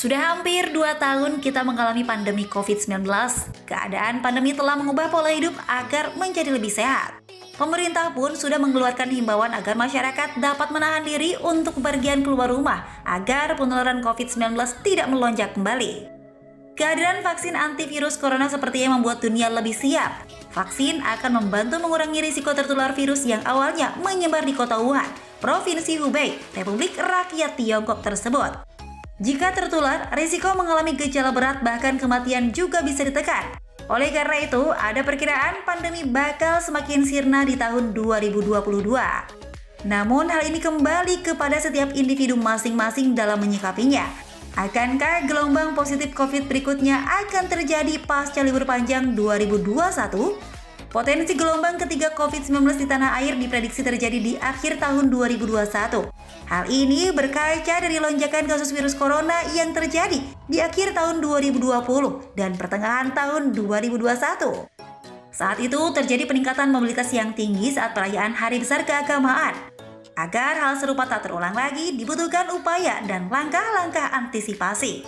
Sudah hampir 2 tahun kita mengalami pandemi COVID-19. Keadaan pandemi telah mengubah pola hidup agar menjadi lebih sehat. Pemerintah pun sudah mengeluarkan himbauan agar masyarakat dapat menahan diri untuk bepergian keluar rumah agar penularan COVID-19 tidak melonjak kembali. Kehadiran vaksin antivirus corona sepertinya membuat dunia lebih siap. Vaksin akan membantu mengurangi risiko tertular virus yang awalnya menyebar di kota Wuhan, Provinsi Hubei, Republik Rakyat Tiongkok tersebut. Jika tertular, risiko mengalami gejala berat bahkan kematian juga bisa ditekan. Oleh karena itu, ada perkiraan pandemi bakal semakin sirna di tahun 2022. Namun hal ini kembali kepada setiap individu masing-masing dalam menyikapinya. Akankah gelombang positif COVID berikutnya akan terjadi pasca libur panjang 2021? Potensi gelombang ketiga COVID-19 di tanah air diprediksi terjadi di akhir tahun 2021. Hal ini berkaca dari lonjakan kasus virus corona yang terjadi di akhir tahun 2020 dan pertengahan tahun 2021. Saat itu terjadi peningkatan mobilitas yang tinggi saat perayaan hari besar keagamaan. Agar hal serupa tak terulang lagi, dibutuhkan upaya dan langkah-langkah antisipasi.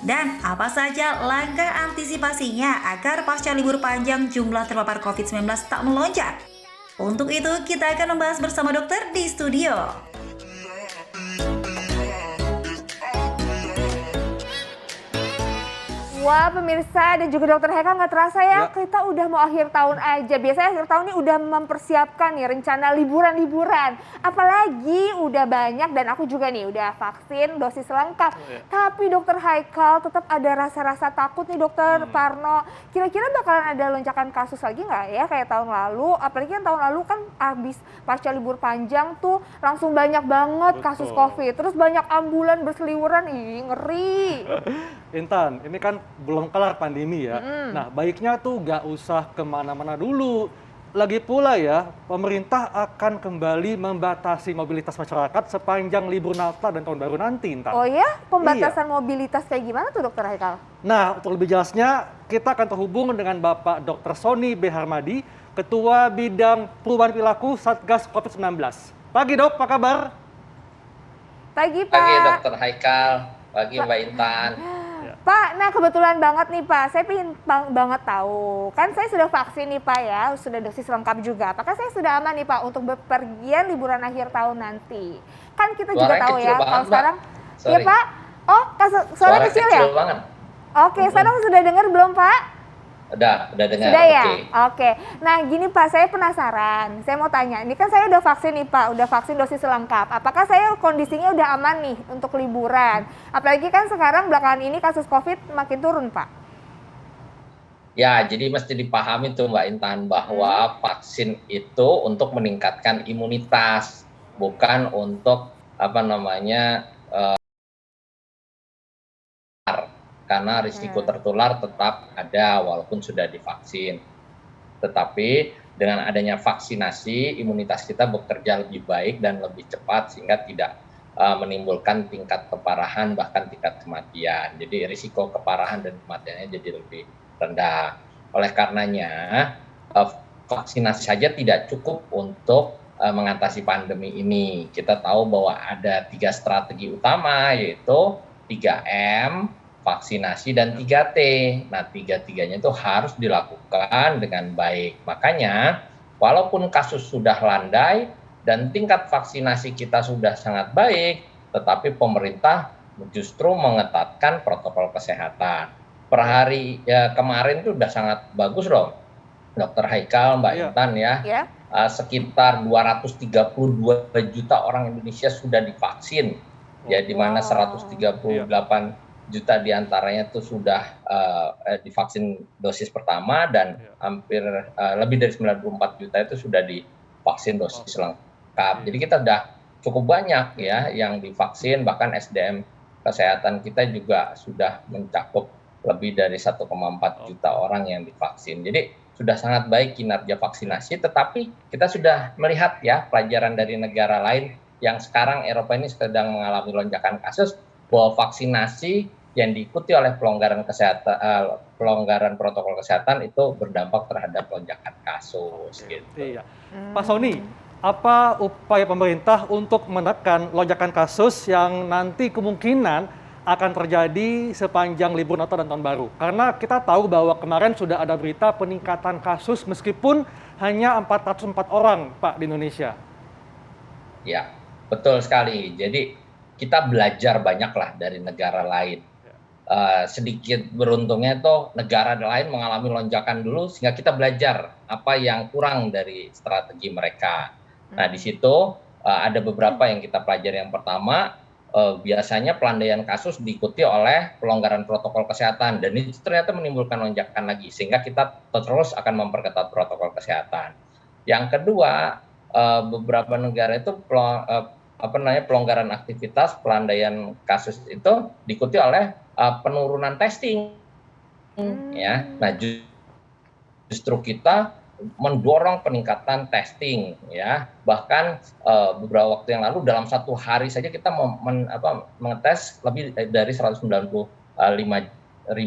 Dan apa saja langkah antisipasinya agar pasca libur panjang jumlah terpapar COVID-19 tak melonjak? Untuk itu, kita akan membahas bersama dokter di studio. Wah pemirsa dan juga dokter Heka, nggak terasa ya, kita udah mau akhir tahun aja. Biasanya akhir tahun ini udah mempersiapkan nih rencana liburan-liburan. Apalagi udah banyak dan aku juga nih udah vaksin dosis lengkap. Tapi dokter Haikal tetap ada rasa-rasa takut nih dokter Parno. Kira-kira bakalan ada lonjakan kasus lagi nggak ya kayak tahun lalu? Apalagi kan tahun lalu kan abis pasca libur panjang tuh langsung banyak banget kasus COVID. Terus banyak ambulan berseliweran, ih ngeri. Intan, ini kan belum kelar pandemi ya. Nah, baiknya tuh nggak usah kemana-mana dulu. Lagi pula ya, pemerintah akan kembali membatasi mobilitas masyarakat sepanjang libur Natal dan Tahun Baru nanti, Intan. Oh ya? Pembatasan mobilitas kayak gimana tuh dokter Haikal? Nah, untuk lebih jelasnya, kita akan terhubung dengan Bapak Dr. Sony B. Harmadi, Ketua Bidang Perubahan Perilaku Satgas COVID-19. Pagi dok, apa kabar? Pagi Pak. Pagi dokter Haikal, pagi Mbak Intan. Pak, nah kebetulan banget nih Pak, saya ingin banget tahu. Kan saya sudah vaksin nih Pak ya, sudah dosis lengkap juga. Apakah saya sudah aman nih Pak untuk bepergian liburan akhir tahun nanti? Kan kita juga tahu ya, kalau sekarang... Iya Pak? Oh, suara kecil ya? Banget. Oke, sekarang sudah dengar belum Pak? Udah dengar. Sudah ya? Oke. Nah gini Pak, saya penasaran. Saya mau tanya, ini kan saya udah vaksin nih Pak, udah vaksin dosis lengkap. Apakah saya kondisinya udah aman nih untuk liburan? Apalagi kan sekarang belakangan ini kasus COVID makin turun Pak. Ya, jadi mesti dipahami tuh Mbak Intan bahwa vaksin itu untuk meningkatkan imunitas, bukan untuk karena risiko tertular tetap ada walaupun sudah divaksin. Tetapi dengan adanya vaksinasi, imunitas kita bekerja lebih baik dan lebih cepat sehingga tidak menimbulkan tingkat keparahan bahkan tingkat kematian. Jadi risiko keparahan dan kematiannya jadi lebih rendah. Oleh karenanya vaksinasi saja tidak cukup untuk mengatasi pandemi ini. Kita tahu bahwa ada 3 strategi utama yaitu 3M, vaksinasi, dan 3T. Nah, 3-tiganya itu harus dilakukan dengan baik. Makanya, walaupun kasus sudah landai dan tingkat vaksinasi kita sudah sangat baik, tetapi pemerintah justru mengetatkan protokol kesehatan. Per hari kemarin itu sudah sangat bagus dong, Dokter Haikal, Mbak Intan ya. Sekitar 232 juta orang Indonesia sudah divaksin. Ya, di mana 138 juta diantaranya itu sudah divaksin dosis pertama dan hampir lebih dari 94 juta itu sudah divaksin dosis lengkap. Jadi kita sudah cukup banyak ya yang divaksin, bahkan SDM kesehatan kita juga sudah mencakup lebih dari 1,4 juta orang yang divaksin. Jadi sudah sangat baik kinerja vaksinasi, tetapi kita sudah melihat ya pelajaran dari negara lain yang sekarang Eropa ini sedang mengalami lonjakan kasus, bahwa vaksinasi yang diikuti oleh pelonggaran protokol kesehatan itu berdampak terhadap lonjakan kasus. Gitu. Iya. Pak Sony, apa upaya pemerintah untuk menekan lonjakan kasus yang nanti kemungkinan akan terjadi sepanjang libur Natal dan Tahun Baru. Karena kita tahu bahwa kemarin sudah ada berita peningkatan kasus meskipun hanya 404 orang, Pak, di Indonesia. Ya, betul sekali. Jadi kita belajar banyaklah dari negara lain. Sedikit beruntungnya itu negara lain mengalami lonjakan dulu sehingga kita belajar apa yang kurang dari strategi mereka. Nah, di situ ada beberapa yang kita pelajari. Yang pertama, biasanya pelandaian kasus diikuti oleh pelonggaran protokol kesehatan dan itu ternyata menimbulkan lonjakan lagi sehingga kita terus akan memperketat protokol kesehatan. Yang kedua, beberapa negara itu pelonggaran aktivitas pelandaian kasus itu diikuti oleh penurunan testing. Ya, nah justru kita mendorong peningkatan testing, ya. Bahkan beberapa waktu yang lalu dalam satu hari saja kita mengetes lebih dari 195.000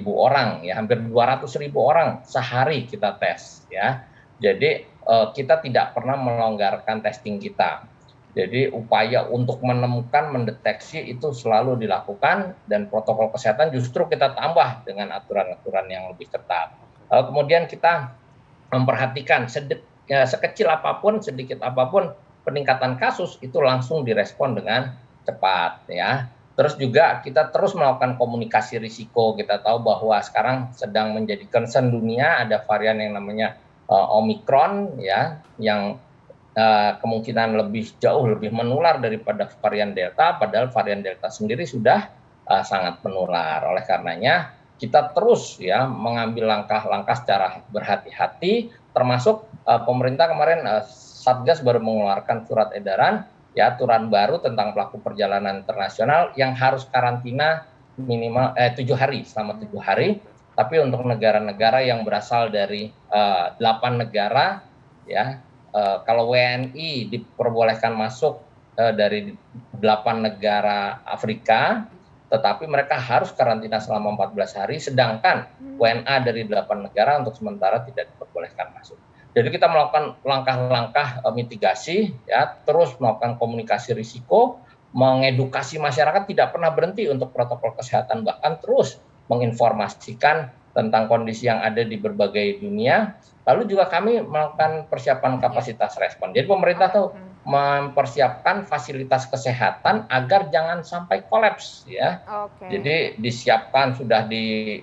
orang, ya, hampir 200.000 orang sehari kita tes, ya. Jadi kita tidak pernah melonggarkan testing kita. Jadi upaya untuk menemukan, mendeteksi itu selalu dilakukan dan protokol kesehatan justru kita tambah dengan aturan-aturan yang lebih ketat. Kemudian kita memperhatikan sekecil apapun, sedikit apapun peningkatan kasus itu langsung direspon dengan cepat, ya. Terus juga kita terus melakukan komunikasi risiko. Kita tahu bahwa sekarang sedang menjadi concern dunia ada varian yang namanya Omicron, ya, yang kemungkinan jauh lebih menular daripada varian Delta, padahal varian Delta sendiri sudah sangat menular. Oleh karenanya kita terus, ya, mengambil langkah-langkah secara berhati-hati, termasuk pemerintah kemarin Satgas baru mengeluarkan surat edaran, ya, aturan baru tentang pelaku perjalanan internasional yang harus karantina minimal 7 hari, selama 7 hari. Tapi untuk negara-negara yang berasal dari 8 negara, ya, kalau WNI diperbolehkan masuk dari 8 negara Afrika, tetapi mereka harus karantina selama 14 hari, sedangkan WNA dari 8 negara untuk sementara tidak diperbolehkan masuk. Jadi kita melakukan langkah-langkah mitigasi, ya, terus melakukan komunikasi risiko, mengedukasi masyarakat tidak pernah berhenti untuk protokol kesehatan, bahkan terus menginformasikan tentang kondisi yang ada di berbagai dunia. Lalu juga kami melakukan persiapan kapasitas respon. Jadi pemerintah tuh mempersiapkan fasilitas kesehatan agar jangan sampai kolaps, ya. Jadi disiapkan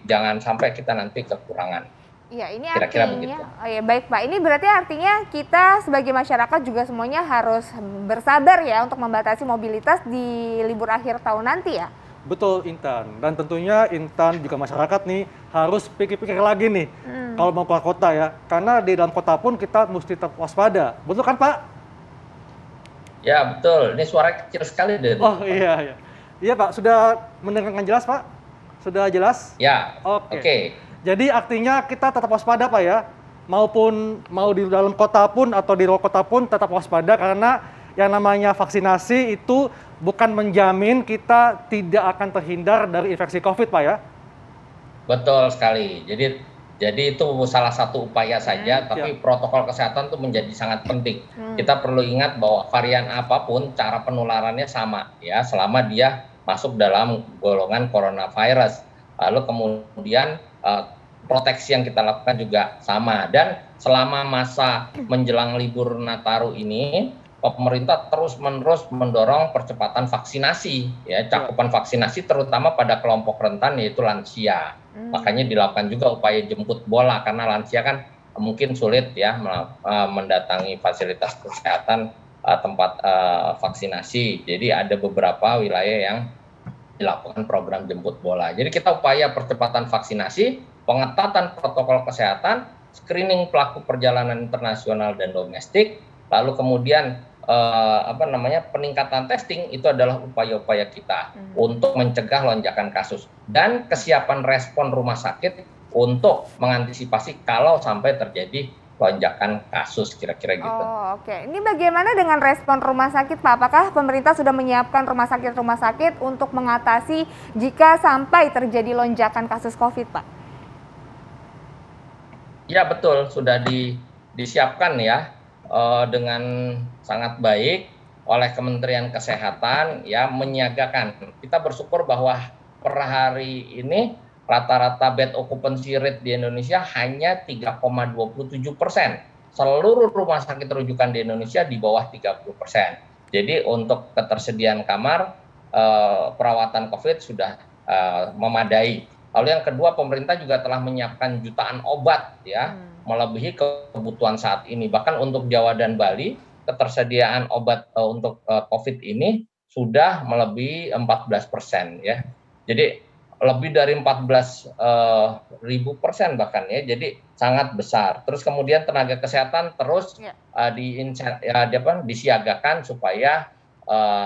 jangan sampai kita nanti kekurangan. Iya, ini Kira-kira artinya, begitu. oh ya, baik Pak. Ini berarti artinya kita sebagai masyarakat juga semuanya harus bersabar, ya, untuk membatasi mobilitas di libur akhir tahun nanti, ya. Betul, Intan. Dan tentunya Intan juga masyarakat nih harus pikir-pikir lagi nih kalau mau keluar kota, ya. Karena di dalam kota pun kita mesti tetap waspada. Betul kan, Pak? Ya, betul. Ini suara kecil sekali deh. Oh, iya. Iya, Pak. Sudah mendengarkan jelas, Pak? Sudah jelas? Ya, Oke. Jadi artinya kita tetap waspada, Pak, ya. Maupun mau di dalam kota pun atau di luar kota pun tetap waspada karena yang namanya vaksinasi itu bukan menjamin kita tidak akan terhindar dari infeksi COVID, Pak, ya? Betul sekali. Jadi itu salah satu upaya saja, tapi protokol kesehatan itu menjadi sangat penting. Kita perlu ingat bahwa varian apapun cara penularannya sama, ya, selama dia masuk dalam golongan coronavirus. Lalu kemudian proteksi yang kita lakukan juga sama. Dan selama masa menjelang libur Nataru ini, pemerintah terus-menerus mendorong percepatan vaksinasi, ya, cakupan vaksinasi terutama pada kelompok rentan yaitu lansia. Makanya dilakukan juga upaya jemput bola karena lansia kan mungkin sulit, ya, mendatangi fasilitas kesehatan tempat vaksinasi. Jadi ada beberapa wilayah yang dilakukan program jemput bola. Jadi kita upaya percepatan vaksinasi, pengetatan protokol kesehatan, screening pelaku perjalanan internasional dan domestik, lalu kemudian peningkatan testing itu adalah upaya-upaya kita untuk mencegah lonjakan kasus dan kesiapan respon rumah sakit untuk mengantisipasi kalau sampai terjadi lonjakan kasus, kira-kira gitu. Oh, oke. Ini bagaimana dengan respon rumah sakit, Pak? Apakah pemerintah sudah menyiapkan rumah sakit untuk mengatasi jika sampai terjadi lonjakan kasus COVID, Pak? Ya, betul, sudah disiapkan, ya, dengan sangat baik oleh Kementerian Kesehatan, ya, menyiagakan. Kita bersyukur bahwa per hari ini rata-rata bed occupancy rate di Indonesia hanya 3,27%. Seluruh rumah sakit rujukan di Indonesia di bawah 30%. Jadi untuk ketersediaan kamar perawatan COVID sudah memadai. Lalu yang kedua, pemerintah juga telah menyiapkan jutaan obat ya, melebihi kebutuhan saat ini. Bahkan untuk Jawa dan Bali, ketersediaan obat untuk COVID ini sudah melebihi 14% ya. Jadi lebih dari 14.000% bahkan ya. Jadi sangat besar. Terus kemudian tenaga kesehatan terus disiagakan supaya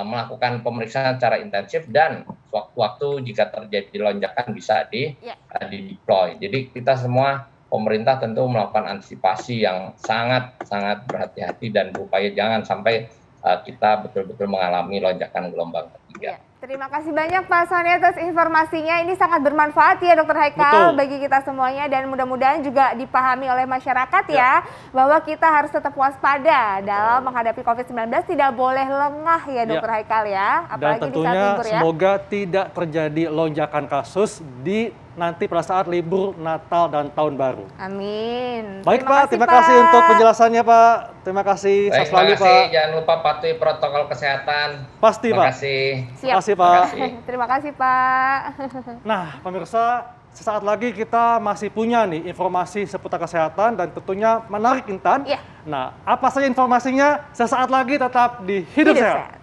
melakukan pemeriksaan secara intensif dan sewaktu-waktu jika terjadi lonjakan bisa di-deploy. Jadi kita semua pemerintah tentu melakukan antisipasi yang sangat berhati-hati dan berupaya jangan sampai kita betul-betul mengalami lonjakan gelombang ketiga. Terima kasih banyak Pak Soni atas informasinya. Ini sangat bermanfaat ya Dr. Haikal bagi kita semuanya dan mudah-mudahan juga dipahami oleh masyarakat ya bahwa kita harus tetap waspada dalam menghadapi COVID-19, tidak boleh lengah ya Dr. Haikal ya. Dan Apalagi tentunya di saat libur ya. semoga tidak terjadi lonjakan kasus di nanti pada saat libur Natal dan Tahun Baru. Amin. Baik Pak, terima kasih untuk penjelasannya Pak. Terima kasih, Baik, selalu terima kasih. Pak. Jangan lupa patuhi protokol kesehatan. Pasti Terima Pak. kasih. Siap. Terima kasih Pak. Terima kasih Pak. Nah pemirsa, sesaat lagi kita masih punya nih informasi seputar kesehatan dan tentunya menarik Intan. Iya. Nah apa saja informasinya? Sesaat lagi tetap di Hidup Sehat.